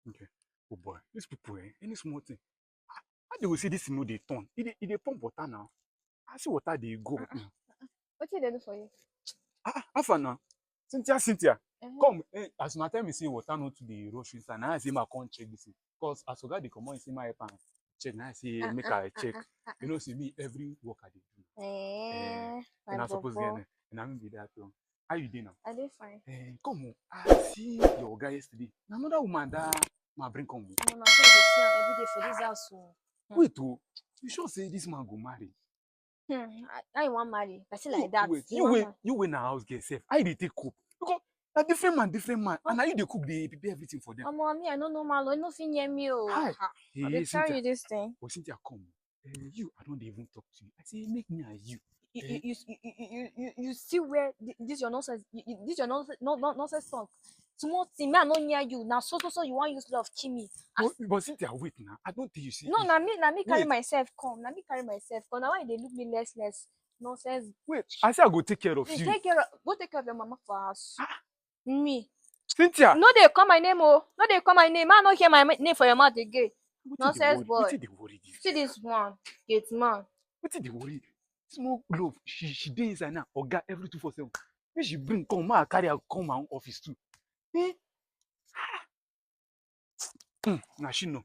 Okay. Oh boy, these people, any small thing. How they will see this no they turn? It they pump water now. I see water they go up now. What did they do for you? How now? Cynthia, Uh-huh. come. As my time you see water not to the rush inside. Now I see my con check this. Because as I they come on, see my help check. Now I see make I check. You know, see me every work I dey do. My And I suppose bobo. and I'm be that too. How you doing now? I did fine. Come on. I see your guy yesterday. Now another woman that my bring come. No, no, so you see am every day for this house. So. Wait, oh, you sure say this man go marry? I want marry. I say like that. Wait, You you wait na house girl sef. How they take cook? Because a different man, and now you dey cook, dey prepare everything for them. Mommy, I don't know malo. You no fit near me. Hi, I dey tell you this thing. Oh, Cynthia, come. You, I don't even talk to you. I say make me and you. You see where this your nonsense. This your nonsense talk. Small thing, me I no near you. Now so you want use love kill me. But Cynthia, wait now. I don't think you see. No, na me carry Wait. myself come. Na me carry myself come. Now why they look me less nonsense. Wait, I say I go take care of you. Go take care of your mama for house. Me. Cynthia. No, they call my name, oh. No, they call my name. I don't hear my name for your mouth again. Nonsense boy. What did they worry this? See this one, Gateman. What did they worry? Small glove. She dey inside now. Oga every 247. When she bring come, ma carry her come my own office too. Now she know.